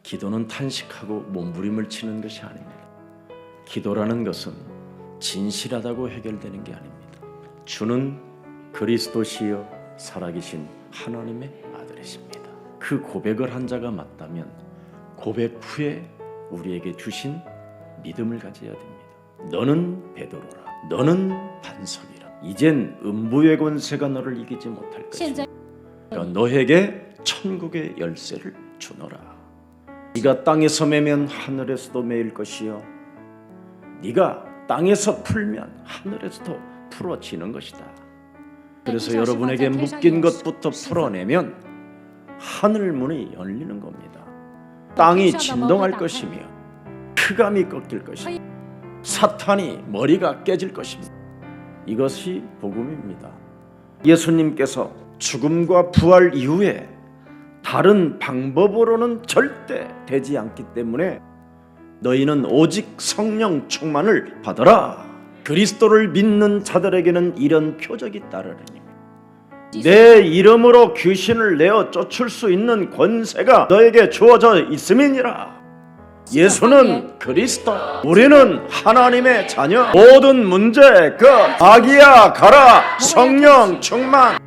기도는 탄식하고 몸부림을 치는 것이 아닙니다. 기도라는 것은 진실하다고 해결되는 게 아닙니다. 주는 그리스도시여 살아계신 하나님의 아들이십니다. 그 고백을 한 자가 맞다면 고백 후에 우리에게 주신 믿음을 가져야 됩니다. 너는 베드로라, 너는 반석이라. 이젠 음부의 권세가 너를 이기지 못할 것이다. 너에게 천국의 열쇠를 주노라. 네가 땅에서 매면 하늘에서도 매일 것이요, 네가 땅에서 풀면 하늘에서도 풀어지는 것이다. 그래서 여러분에게 묶인 것부터 풀어내면 하늘 문이 열리는 겁니다. 땅이 진동할 것이며 흑암이 꺾일 것이며 사탄이 머리가 깨질 것입니다. 이것이 복음입니다. 예수님께서 죽음과 부활 이후에 다른 방법으로는 절대 되지 않기 때문에 너희는 오직 성령 충만을 받아라. 그리스도를 믿는 자들에게는 이런 표적이 따르리니 내 이름으로 귀신을 내어 쫓을 수 있는 권세가 너에게 주어져 있음이니라. 예수는 그리스도, 우리는 하나님의 자녀. 모든 문제 끝. 아기야 가라. 성령 충만.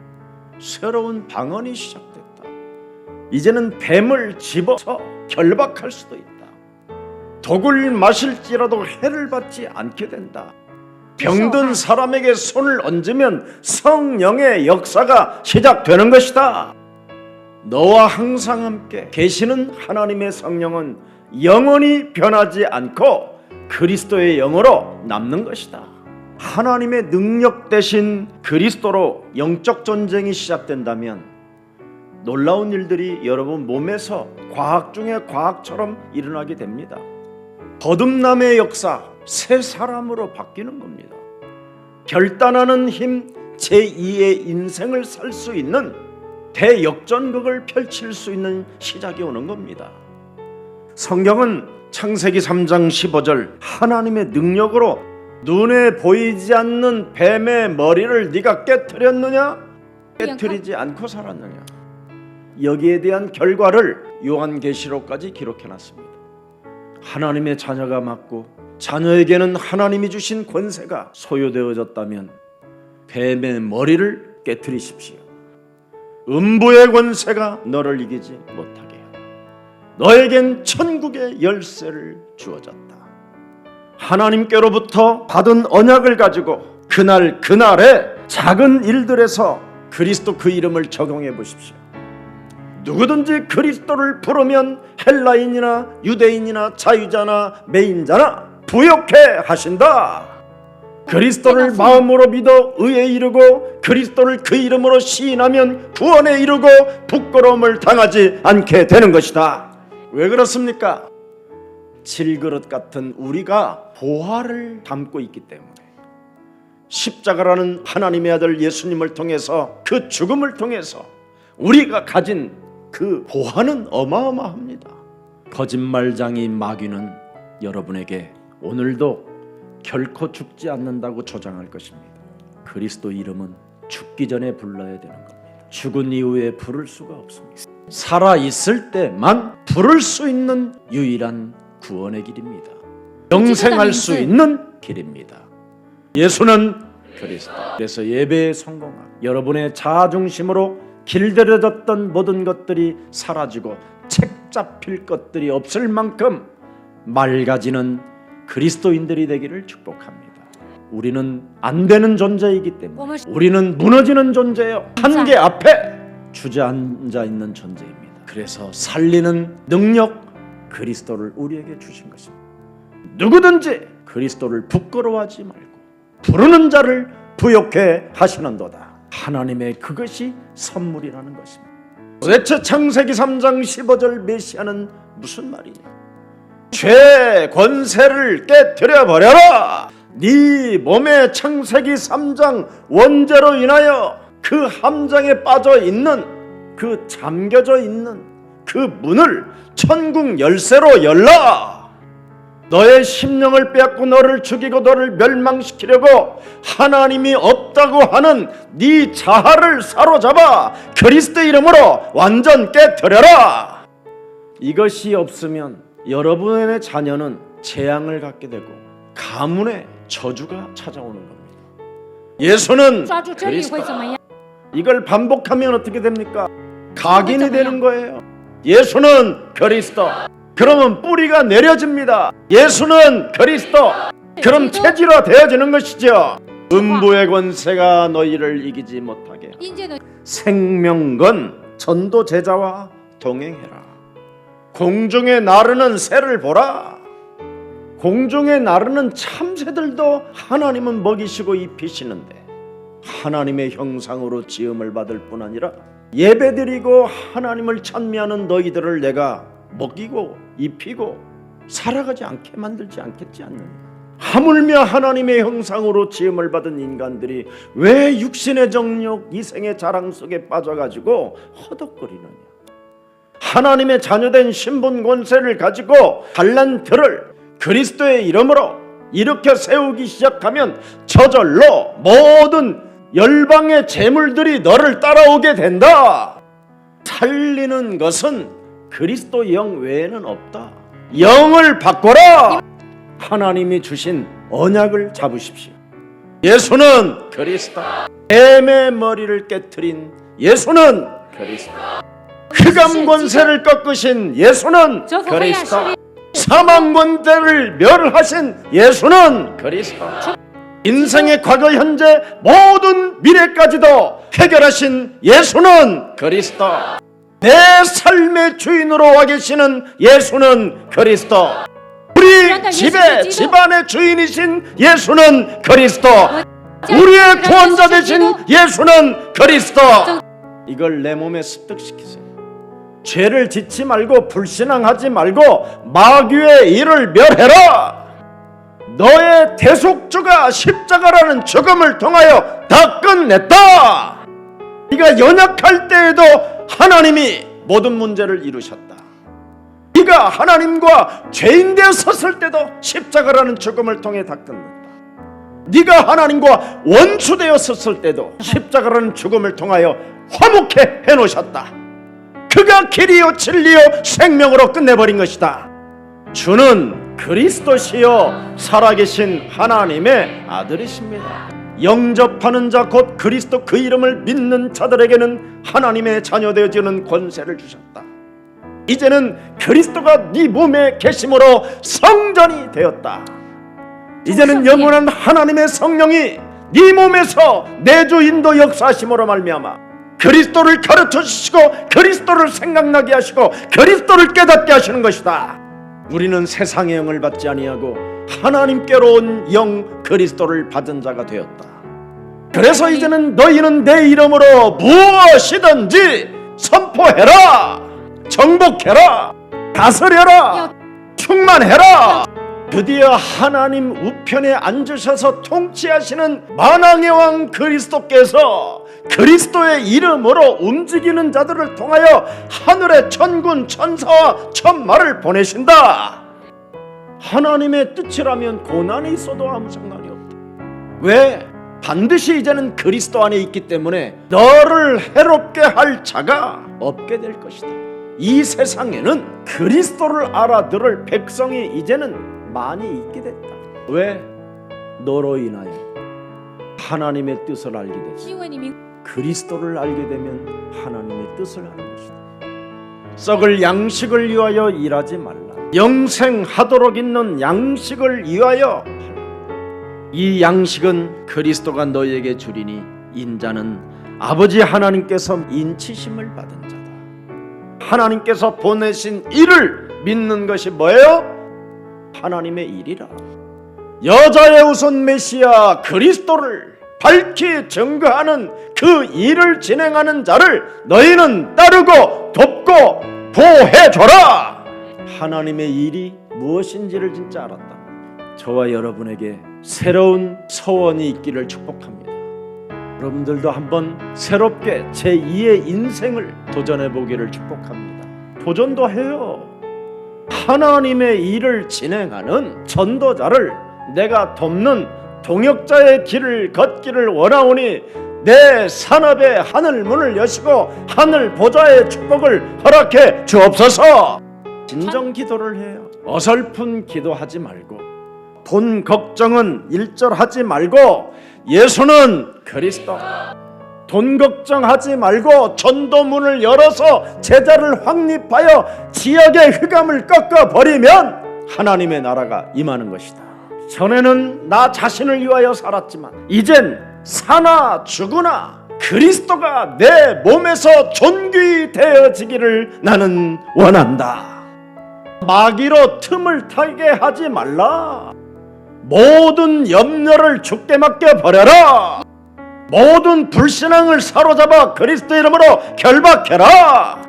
새로운 방언이 시작됐다. 이제는 뱀을 집어서 결박할 수도 있다. 독을 마실지라도 해를 받지 않게 된다. 병든 사람에게 손을 얹으면 성령의 역사가 시작되는 것이다. 너와 항상 함께 계시는 하나님의 성령은 영원히 변하지 않고 그리스도의 영으로 남는 것이다. 하나님의 능력 대신 그리스도로 영적 전쟁이 시작된다면 놀라운 일들이 여러분 몸에서 과학 중에 과학처럼 일어나게 됩니다. 거듭남의 역사, 새 사람으로 바뀌는 겁니다. 결단하는 힘, 제2의 인생을 살 수 있는 대역전극을 펼칠 수 있는 시작이 오는 겁니다. 성경은 창세기 3장 15절 하나님의 능력으로 눈에 보이지 않는 뱀의 머리를 네가 깨트렸느냐? 깨트리지 않고 살았느냐? 여기에 대한 결과를 요한계시록까지 기록해놨습니다. 하나님의 자녀가 맞고 자녀에게는 하나님이 주신 권세가 소유되어졌다면 뱀의 머리를 깨트리십시오. 음부의 권세가 너를 이기지 못하게 하라. 너에겐 천국의 열쇠를 주어졌다. 하나님께로부터 받은 언약을 가지고 그날에 작은 일들에서 그리스도 그 이름을 적용해 보십시오. 누구든지 그리스도를 부르면 헬라인이나 유대인이나 자유자나 매인자나 부욕해 하신다. 그리스도를 마음으로 믿어 의에 이르고 그리스도를 그 이름으로 시인하면 구원에 이르고 부끄러움을 당하지 않게 되는 것이다. 왜 그렇습니까? 질그릇 같은 우리가 보화를 담고 있기 때문에, 십자가라는 하나님의 아들 예수님을 통해서, 그 죽음을 통해서 우리가 가진 그 보화는 어마어마합니다. 거짓말장이 마귀는 여러분에게 오늘도 결코 죽지 않는다고 조장할 것입니다. 그리스도 이름은 죽기 전에 불러야 되는 겁니다. 죽은 이후에 부를 수가 없습니다. 살아있을 때만 부를 수 있는 유일한 구원의 길입니다. 영생할 수 있는 길입니다. 예수는 그리스도. 그래서 예배에 성공하고 여러분의 자아중심으로 길들여졌던 모든 것들이 사라지고 책 잡힐 것들이 없을 만큼 맑아지는 그리스도인들이 되기를 축복합니다. 우리는 안 되는 존재이기 때문에, 우리는 무너지는 존재예요. 한계 앞에 주저앉아 있는 존재입니다. 그래서 살리는 능력, 그리스도를 우리에게 주신 것입니다. 누구든지 그리스도를 부끄러워하지 말고 부르는 자를 부욕해 하시는도다. 하나님의 그것이 선물이라는 것입니다. 도대체 창세기 3장 15절 메시아는 무슨 말이냐? 죄 권세를 깨뜨려 버려라. 네 몸에 창세기 3장 원죄로 인하여 그 함정에 빠져 있는, 그 잠겨져 있는 그 문을 천국 열쇠로 열라. 너의 심령을 빼앗고 너를 죽이고 너를 멸망시키려고 하나님이 없다고 하는 네 자아를 사로잡아 그리스도 이름으로 완전 깨뜨려라. 이것이 없으면 여러분의 자녀는 재앙을 갖게 되고 가문에 저주가 찾아오는 겁니다. 예수는 抓住这里会 그리스도. 怎么样？ 이걸 반복하면 어떻게 됩니까? 각인이 되는 거예요. 예수는 그리스도. 그러면 뿌리가 내려집니다. 예수는 그리스도. 그럼 체질화 되어지는 것이죠. 음부의 권세가 너희를 이기지 못하게 阴间的 생명건 전도 제자와 동행해라. 공중에 나르는 새를 보라. 공중에 나르는 참새들도 하나님은 먹이시고 입히시는데 하나님의 형상으로 지음을 받을 뿐 아니라 예배드리고 하나님을 찬미하는 너희들을 내가 먹이고 입히고 살아가지 않게 만들지 않겠지 않느냐. 하물며 하나님의 형상으로 지음을 받은 인간들이 왜 육신의 정욕, 이생의 자랑 속에 빠져가지고 허덕거리느냐. 하나님의 자녀된 신분 권세를 가지고 반란들을 그리스도의 이름으로 일으켜 세우기 시작하면 저절로 모든 열방의 재물들이 너를 따라오게 된다. 살리는 것은 그리스도 영 외에는 없다. 영을 바꿔라. 하나님이 주신 언약을 잡으십시오. 예수는 그리스도. 뱀의 머리를 깨트린 예수는 그리스도. 흑암 권세를 꺾으신 예수는 折服黑暗势 그리스도. 力， 사망 권세를 멸하신 예수는 그리스도. 인생의 과거, 현재, 모든 미래까지도 해결하신 예수는 그리스도. 내 삶의 주인으로 와 계시는 예수는 그리스도. 우리 집의 집안의 주인이신 예수는 그리스도. 우리의 구원자 되신 예수는 그리스도. 이걸 내 몸에 습득시키세요. 죄를 짓지 말고 불신앙하지 말고 마귀의 일을 멸해라. 너의 대속주가 십자가라는 죽음을 통하여 다 끝냈다. 네가 연약할 때에도 하나님이 모든 문제를 이루셨다. 네가 하나님과 죄인 되어 섰을 때도 십자가라는 죽음을 통해 다 끝냈다. 네가 하나님과 원수 되어 섰을 때도 십자가라는 죽음을 통하여 화목해 해놓으셨다. 그가 길이요 진리요 생명으로 끝내버린 것이다. 주는 그리스도시요 살아계신 하나님의 아들이십니다. 영접하는 자 곧 그리스도 그 이름을 믿는 자들에게는 하나님의 자녀 되어지는 권세를 주셨다. 이제는 그리스도가 네 몸에 계심으로 성전이 되었다. 이제는 영원한 하나님의 성령이 네 몸에서 내주 인도 역사하심으로 말미암아 그리스도를 가르쳐 주시고 그리스도를 생각나게 하시고 그리스도를 깨닫게 하시는 것이다. 우리는 세상의 영을 받지 아니하고 하나님께로 온 영 그리스도를 받은 자가 되었다. 그래서 이제는 너희는 내 이름으로 무엇이든지 선포해라. 정복해라. 다스려라. 충만해라. 드디어 하나님 우편에 앉으셔서 통치하시는 만왕의 왕 그리스도께서 그리스도의 이름으로 움직이는 자들을 통하여 하늘의 천군 천사와 천마를 보내신다. 하나님의 뜻이라면 고난이 있어도 아무 상관이 없다. 왜? 반드시 이제는 그리스도 안에 있기 때문에 너를 해롭게 할 자가 없게 될 것이다. 이 세상에는 그리스도를 알아들을 백성이 이제는 많이 있게 됐다. 왜? 너로 인하여 하나님의 뜻을 알게 됐어. 因为你明 그리스도를 알게 되면 하나님의 뜻을 하는 것이다. 썩을 양식을 위하여 일하지 말라. 영생하도록 있는 양식을 위하여 하라. 이 양식은 그리스도가 너에게 주리니 인자는 아버지 하나님께서 인치심을 받은 자다. 하나님께서 보내신 일을 믿는 것이 뭐예요? 하나님의 일이라. 여자의 우선 메시아 그리스도를 밝히 증거하는 그 일을 진행하는 자를 너희는 따르고 돕고 보호해줘라. 하나님의 일이 무엇인지를 진짜 알았다. 저와 여러분에게 새로운 소원이 있기를 축복합니다. 여러분들도 한번 새롭게 제2의 인생을 도전해 보기를 축복합니다. 도전도 해요. 하나님의 일을 진행하는 전도자를 내가 돕는 동역자의 길을 걷기를 원하오니 내 산업의 하늘 문을 여시고 하늘 보좌의 축복을 허락해 주옵소서. 진정 기도를 해요. 어설픈 기도하지 말고 돈 걱정은 일절하지 말고 예수는 그리스도. 돈 걱정하지 말고 전도문을 열어서 제자를 확립하여 지역의 흑암을 꺾어버리면 하나님의 나라가 임하는 것이다. 전에는 나 자신을 위하여 살았지만 이젠 사나 죽으나 그리스도가 내 몸에서 존귀 되어지기를 나는 원한다. 마귀로 틈을 타게 하지 말라. 모든 염려를 주께 맡겨버려라. 모든 불신앙을 사로잡아 그리스도 이름으로 결박해라.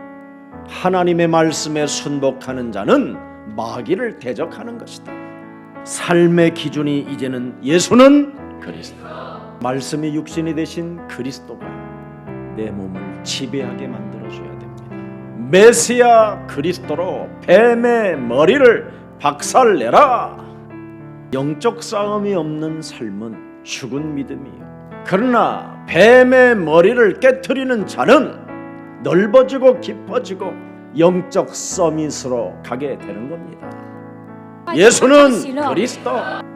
하나님의 말씀에 순복하는 자는 마귀를 대적하는 것이다. 삶의 기준이 이제는 예수는 그리스도. 말씀이 육신이 되신 그리스도가 내 몸을 지배하게 만들어줘야 됩니다. 메시아 그리스도로 뱀의 머리를 박살내라. 영적 싸움이 없는 삶은 죽은 믿음이요. 그러나 뱀의 머리를 깨트리는 자는 넓어지고 깊어지고 영적 서밋으로 가게 되는 겁니다. 예수는 그리스도,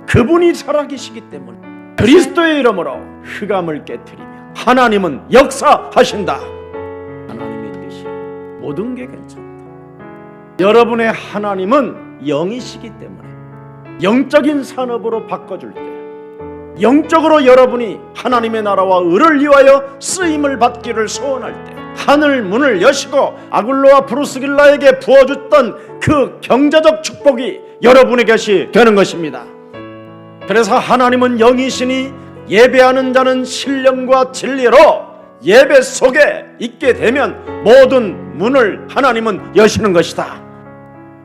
그분이 살아계시기 때문에 그리스도의 이름으로 흑암을 깨트리며 하나님은 역사하신다. 하나님의 뜻이 모든 게 괜찮다. 여러분의 하나님은 영이시기 때문에 영적인 산업으로 바꿔줄 때, 영적으로 여러분이 하나님의 나라와 의를 위하여 쓰임을 받기를 소원할 때 하늘 문을 여시고 아굴로와 브루스길라에게 부어줬던 그 경제적 축복이 여러분의 것이 되는 것입니다. 그래서 하나님은 영이시니 예배하는 자는 신령과 진리로 예배 속에 있게 되면 모든 문을 하나님은 여시는 것이다.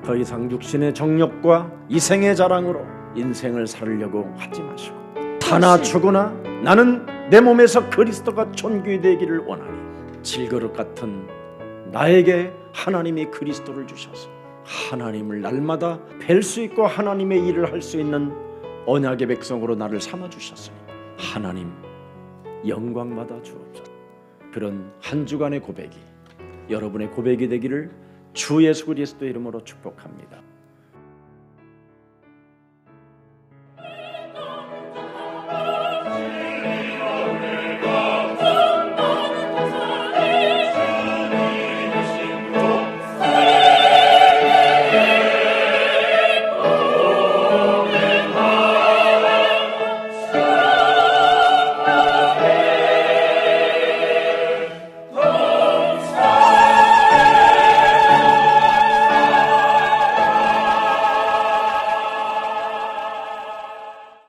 더 이상 육신의 정욕과 이생의 자랑으로 인생을 살려고 하지 마시고 사나 죽으나 나는 내 몸에서 그리스도가 존귀되기를 원하니 질그릇 같은 나에게 하나님이 그리스도를 주셔서 하나님을 날마다 뵐 수 있고 하나님의 일을 할 수 있는 언약의 백성으로 나를 삼아주셨으니 하나님 영광 받아 주옵소서. 그런 한 주간의 고백이 여러분의 고백이 되기를 주 예수 그리스도 이름으로 축복합니다.